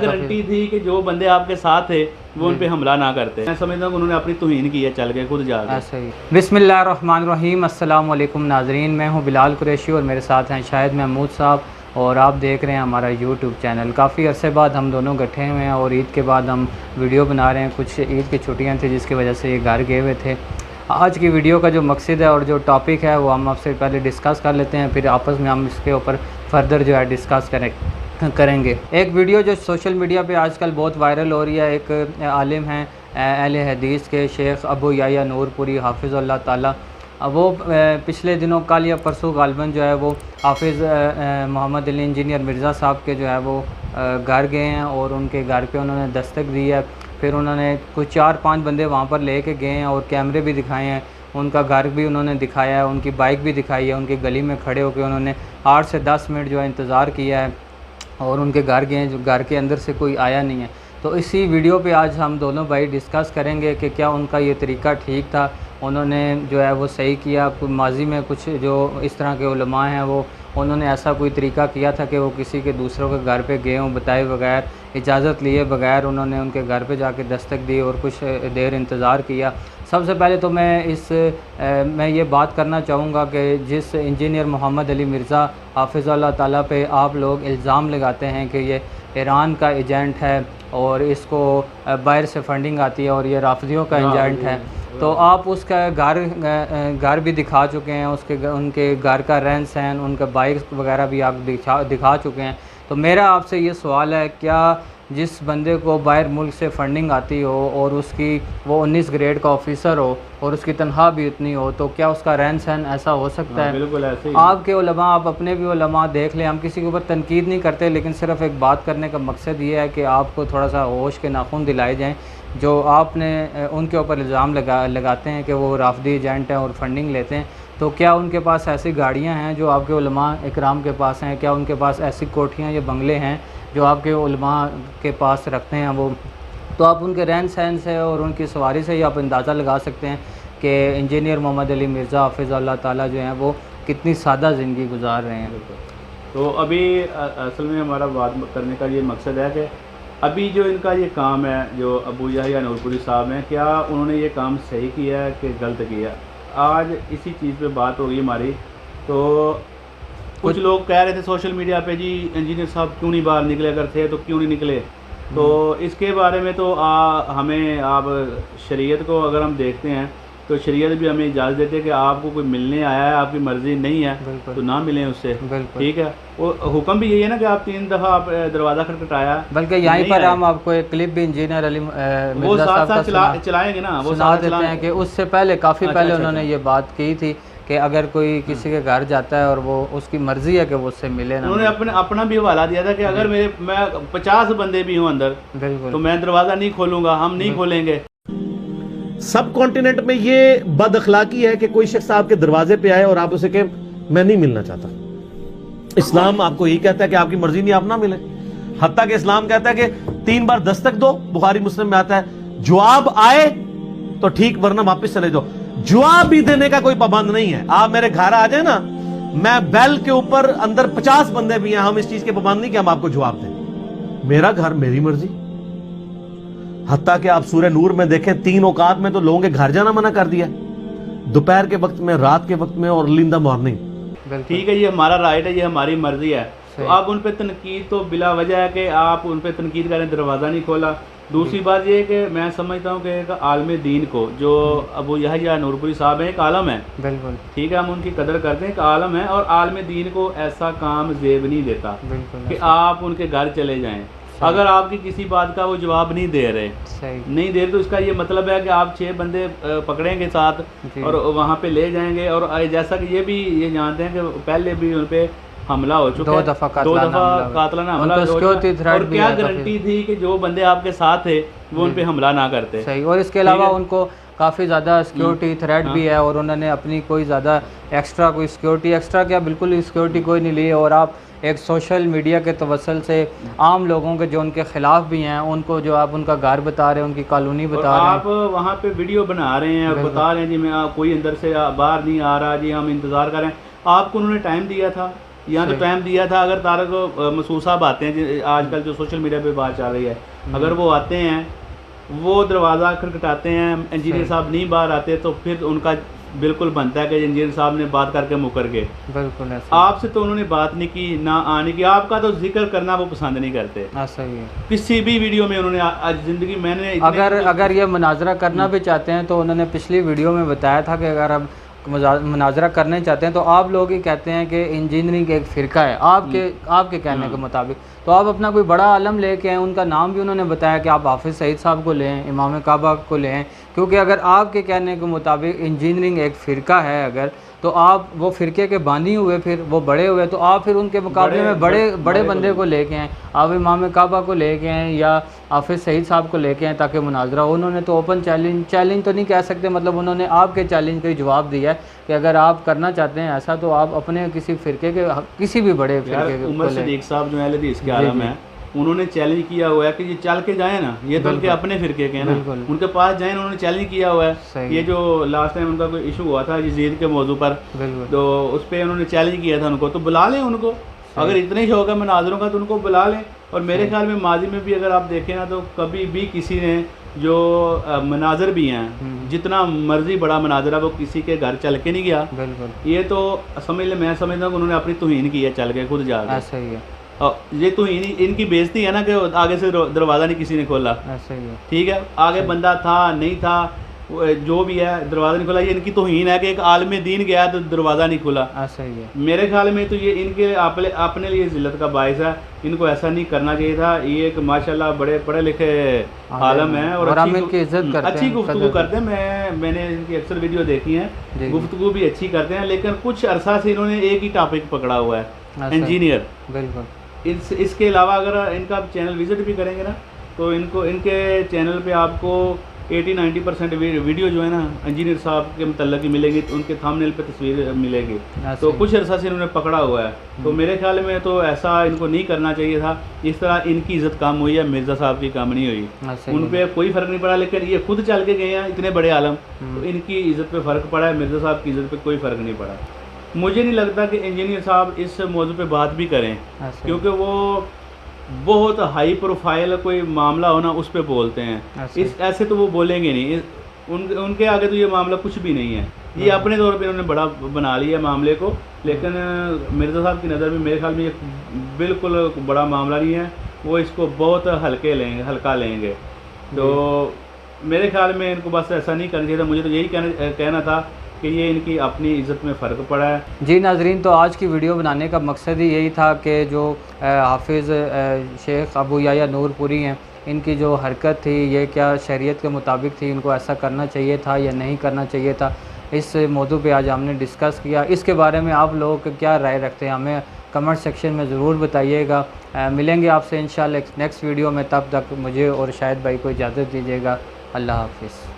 Guarantee थी कि जो बंदे आपके साथ थे वो उन पे हमला ना करते। मैं समझता हूँ कि उन्होंने अपनी तौहीन की है चल के खुद जा ऐसा ही। बिस्मिल्लाहिर्रहमानिर्रहीम, अस्सलाम वालेकुम नाजरीन, मैं हूँ बिलाल कुरैशी और मेरे साथ हैं शाहिद महमूद साहब और आप देख रहे हैं हमारा यूट्यूब चैनल। काफ़ी अरसे बाद हम दोनों इकट्ठे हुए हैं और ईद के बाद हम वीडियो बना रहे हैं। कुछ ईद की छुट्टियाँ थी जिसकी वजह से ये घर गए हुए थे। आज की वीडियो का जो मकसद है और जो टॉपिक है वो हम आपसे पहले डिस्कस कर लेते हैं, फिर आपस में हम इसके ऊपर फर्दर जो है डिस्कस करेंगे। एक वीडियो जो सोशल मीडिया पे आजकल बहुत वायरल हो रही है, एक आलिम हैं अहले हदीस के शेख अबू याह्या नूरपुरी हाफिज़ुल्लाह ताला, वो पिछले दिनों कल या परसों गालिबन जो है वो हाफिज़ मोहम्मद अली इंजीनियर मिर्ज़ा साहब के जो है वो घर गए हैं और उनके घर पे उन्होंने दस्तक दी है। फिर उन्होंने कुछ 4-5 बंदे वहाँ पर ले के गए हैं और कैमरे भी दिखाए हैं, उनका घर भी उन्होंने दिखाया है, उनकी बाइक भी दिखाई है, उनकी गली में खड़े होकर उन्होंने 8 से 10 मिनट जो है इंतज़ार किया है और उनके घर गए, जो घर के अंदर से कोई आया नहीं है। तो इसी वीडियो पे आज हम दोनों भाई डिस्कस करेंगे कि क्या उनका ये तरीका ठीक था, उन्होंने जो है वो सही किया। माजी में कुछ जो इस तरह के उलमा हैं वो उन्होंने ऐसा कोई तरीका किया था कि वो किसी के दूसरों के घर पे गए हों बताए बगैर, इजाज़त लिए बगैर उन्होंने उनके घर पे जाके दस्तक दी और कुछ देर इंतज़ार किया। सबसे पहले तो मैं ये बात करना चाहूँगा कि जिस इंजीनियर मोहम्मद अली मिर्ज़ा हाफिज़ुल्लाह ताला पे आप लोग इल्ज़ाम लगाते हैं कि ये ईरान का एजेंट है और इसको बाहर से फंडिंग आती है और ये राफिदियों का एजेंट है, तो आप उसका घर भी दिखा चुके हैं, उनके घर का रहन सहन, उनका बाइक वगैरह भी आप दिखा चुके हैं। तो मेरा आपसे ये सवाल है, क्या जिस बंदे को बाहर मुल्क से फंडिंग आती हो और वो 19 ग्रेड का ऑफिसर हो और उसकी तनख्वाह भी इतनी हो, तो क्या उसका रहन सहन ऐसा हो सकता है? बिल्कुल ऐसे ही। आपके उलमा, आप अपने भी उलमा देख लें, हम किसी के ऊपर तनकीद नहीं करते, लेकिन सिर्फ एक बात करने का मकसद ये है कि आपको थोड़ा सा होश के नाखून दिलाए जाएँ। जो आपने उनके ऊपर इल्ज़ाम लगाते हैं कि वो राफदी एजेंट हैं और फंडिंग लेते हैं, तो क्या उनके पास ऐसी गाड़ियाँ हैं जो आपके उलमा इकराम के पास हैं? क्या उनके पास ऐसी कोठियाँ या बंगले हैं जो आपके उलमा के पास रखते हैं वो? तो आप उनके रहन सहन से और उनकी सवारी से ही आप अंदाज़ा लगा सकते हैं कि इंजीनियर मोहम्मद अली मिर्ज़ा हाफिज़ुल्लाह ताला जो हैं वो कितनी सादा ज़िंदगी गुजार रहे हैं। तो अभी असल में हमारा बात करने का ये मकसद है कि अभी जो इनका ये काम है, जो अबू याह्या नूरपुरी साहब हैं, क्या उन्होंने ये काम सही किया है कि गलत किया? आज इसी चीज़ पे बात होगी हमारी। तो कुछ लोग कह रहे थे सोशल मीडिया पे, जी इंजीनियर साहब क्यों नहीं बाहर निकले, अगर थे तो क्यों नहीं निकले? तो इसके बारे में तो हमें आप शरीयत को अगर हम देखते हैं तो शरीयत भी हमें इजाज़त देती है कि आपको कोई मिलने आया है, आपकी मर्ज़ी नहीं है तो ना मिलें उससे, ठीक है। वो हुक्म भी यही है ना कि आप 3 दफ़ा आप दरवाज़ा खटखटाया, बल्कि यहीं पर हम आपको एक क्लिप भी इंजीनियर अली वो साथ चलाएंगे ना, वो सुना देते हैं कि उससे पहले काफ़ी पहले उन्होंने ये बात की थी कि अगर कोई किसी के घर जाता है और वो उसकी मर्ज़ी है कि वो उससे मिले ना, उन्होंने अपना भी हवाला दिया था कि अगर मैं 50 बंदे भी हूँ अंदर तो मैं दरवाज़ा नहीं खोलूँगा, हम नहीं खोलेंगे। सब कॉन्टिनेंट में ये बद अखलाकी है कि कोई शख्स आपके दरवाजे पे आए और आप उसे कहें मैं नहीं मिलना चाहता। इस्लाम आपको यही कहता है कि आपकी मर्जी नहीं, आप ना मिले। हत्ता कि इस्लाम कहता है कि 3 बार दस्तक दो, बुखारी मुस्लिम में आता है, जवाब आए तो ठीक वरना वापस चले जाओ। जवाब भी देने का कोई पाबंद नहीं है। आप मेरे घर आ जाए ना, मैं बेल के ऊपर अंदर 50 बंदे भी हैं, हम इस चीज के पाबंद नहीं कि हम आपको जवाब दें। मेरा घर, मेरी मर्जी। हत्ता कि आप सूरह नूर में देखें 3 औकात में तो लोगों के घर जाना मना कर दिया, दोपहर के वक्त में, रात के वक्त में और अर्ली इन द मॉर्निंग। ठीक है, ये हमारा राइट है, ये हमारी मर्जी है। तो आप उन पे तनकीद तो बिला वजह है कि आप उन पे तनकीद करें, दरवाज़ा नहीं खोला। दूसरी बात ये है कि मैं समझता हूँ कि एक आलम दीन को, जो अबू याह्या नूरपुरी साहब हैं, एक आलम है, बिल्कुल ठीक है, हम उनकी कदर करते हैं, एक आलम है, और आलम दीन को ऐसा काम जेब नहीं देता कि आप उनके घर चले जाएं। अगर आपकी किसी बात का वो जवाब नहीं दे रहे तो इसका ये मतलब है कि आप 6 बंदे पकड़ेंगे साथ और वहाँ पे ले जाएंगे। और जैसा कि ये जानते हैं कि पहले भी उन पे हमला हो चुका है, 2 दफ़ा कातलाना हमला हो चुका है, और क्या गारंटी थी कि जो बंदे आपके साथ थे वो उन पे हमला ना करते। सही। और इसके अलावा उनको काफ़ी ज़्यादा सिक्योरिटी थ्रेट भी है और उन्होंने अपनी कोई ज़्यादा कोई सिक्योरिटी क्या बिल्कुल सिक्योरिटी कोई नहीं ली। और आप एक सोशल मीडिया के तवसल से आम लोगों के जो उनके ख़िलाफ़ भी हैं उनको जो आप उनका घर बता रहे हैं, उनकी कॉलोनी बता रहे हैं, आप वहाँ पे वीडियो बना रहे हैं और बता रहे हैं जी मैं कोई अंदर से बाहर नहीं आ रहा, जी हम इंतज़ार कर रहे हैं। आपको उन्होंने टाइम दिया था, यहाँ तो टाइम दिया था। अगर तारक मसूद साहब आते हैं, आजकल जो सोशल मीडिया पे बात चल रही है, अगर वो आते हैं, वो दरवाज़ा खटखटाते हैं, इंजीनियर साहब नहीं बाहर आते, तो फिर उनका बिल्कुल बनता है कि इंजीनियर साहब ने बात करके मुकर गए। बिल्कुल ऐसा। आपसे तो उन्होंने बात नहीं की, ना आने की, आपका तो जिक्र करना वो पसंद नहीं करते। ऐसा ही है। किसी भी वीडियो में उन्होंने आज ज़िंदगी मैंने अगर ये मुनाजरा करना भी चाहते हैं तो उन्होंने पिछली वीडियो में बताया था कि अगर आप मुनाजरा करने चाहते हैं तो आप लोग ही कहते हैं कि इंजीनियरिंग एक फ़िरका है, आपके कहने के मुताबिक, तो आप अपना कोई बड़ा आलम लेके आए। उनका नाम भी उन्होंने बताया कि आप हाफिज़ सईद साहब को लें, इमाम काबा को लें, क्योंकि अगर आपके कहने के मुताबिक इंजीनियरिंग एक फ़िरका है अगर, तो आप वो फ़िरके के बानी हुए, फिर वो बड़े हुए, तो आप फिर उनके मुकाबले में बड़े बंदे को लेके आएँ, आप इमाम काबा को लेके आएँ या हाफिज़ सईद साहब को लेके आएँ ताकि मुनाजरा। उन्होंने तो ओपन चैलेंज तो नहीं कह सकते, मतलब उन्होंने आपके चैलेंज का ही जवाब दिया है कि अगर आप करना चाहते हैं ऐसा तो आप अपने किसी फ़िरके के, किसी भी बड़े फ़िरके के। उमर सदीक साहब जो अहले हदीस के आलम है, उन्होंने चैलेंज किया हुआ है कि ये चल के जाए ना, ये तो उनके अपने फिरके के हैं ना, उनके पास जाए, उन्होंने चैलेंज किया हुआ है। ये जो लास्ट टाइम उनका कोई इशू हुआ था यजीद के मौजू पर, तो उस पर उन्होंने चैलेंज किया था उनको, तो बुला लें उनको, अगर इतने शौक है मनाजरों का तो उनको बुला लें। और मेरे ख्याल में माजी में भी अगर आप देखें ना, तो कभी भी किसी ने जो मनाजर भी हैं, जितना मर्जी बड़ा मनाजरा, वो किसी के घर चल के नहीं गया। ये तो समझ ले, मैं समझता हूँ कि उन्होंने अपनी तौहीन की है चल के, खुद जाकर। ऐसा ही है। और ये तो इनकी बेइज्जती है ना कि आगे से दरवाज़ा नहीं किसी ने खोला। ऐसा ही है। ठीक है, आगे बंदा था नहीं था, जो भी है, दरवाज़ा नहीं खोला। ये इनकी तौहीन है कि एक आलम दीन गया तो दरवाज़ा नहीं खोला। ऐसा ही है। मेरे ख्याल में तो ये इनके अपने लिए जिल्लत का बायस है। इनको ऐसा नहीं करना चाहिए था। ये एक माशाल्लाह बड़े पढ़े लिखे आलम है और हम इनकी इज्जत करते हैं, अच्छी गुफ्तगू करते हैं। मैंने इनकी अक्सर वीडियो देखी है, गुफ्तगू भी अच्छी करते हैं, लेकिन कुछ अरसा से इन्होंने एक ही टॉपिक पकड़ा हुआ है, इंजीनियर। बिल्कुल। इसके अलावा अगर इनका चैनल विजिट भी करेंगे ना, तो इनके चैनल पे आपको 80-90% वीडियो जो है ना इंजीनियर साहब के मतलब की मिलेगी, तो उनके थंबनेल पे तस्वीर मिलेगी। तो कुछ अर्सा से इन्होंने पकड़ा हुआ है। तो मेरे ख्याल में तो ऐसा इनको नहीं करना चाहिए था। इस तरह इनकी इज़्ज़त कम हुई है, मिर्ज़ा साहब की कम नहीं हुई। उन पर कोई फ़र्क नहीं पड़ा, लेकिन ये खुद चल के गए हैं इतने बड़े आलम, तो इनकी इज़्ज़त पे फ़र्क पड़ा है। मिर्ज़ा साहब की इज़्ज़त पे कोई फ़र्क नहीं पड़ा। मुझे नहीं लगता कि इंजीनियर साहब इस मौजू पे बात भी करें, क्योंकि वो बहुत हाई प्रोफाइल कोई मामला हो ना, उस पर बोलते हैं। इस ऐसे तो वो बोलेंगे नहीं, उनके आगे तो ये मामला कुछ भी नहीं है। ये अपने तौर पे उन्होंने बड़ा बना लिया मामले को, लेकिन मिर्ज़ा साहब की नज़र में मेरे ख्याल में ये बिल्कुल बड़ा मामला नहीं है। वो इसको बहुत हल्का लेंगे। तो मेरे ख्याल में इनको बस ऐसा नहीं करना चाहिए था। मुझे तो यही कहना था कि ये इनकी अपनी इज़्ज़त में फ़र्क पड़ा है। जी नाजरीन, तो आज की वीडियो बनाने का मकसद ही यही था कि जो हाफिज़ शेख अबू याया नूरपुरी हैं, इनकी जो हरकत थी ये क्या शरीयत के मुताबिक थी, इनको ऐसा करना चाहिए था या नहीं करना चाहिए था, इस मौजू पे आज हमने डिस्कस किया। इसके बारे में आप लोग क्या राय रखते हैं हमें कमेंट सेक्शन में ज़रूर बताइएगा। मिलेंगे आपसे इंशाल्लाह नेक्स्ट वीडियो में, तब तक मुझे और शाहिद भाई को इजाज़त दीजिएगा। अल्लाह हाफिज़।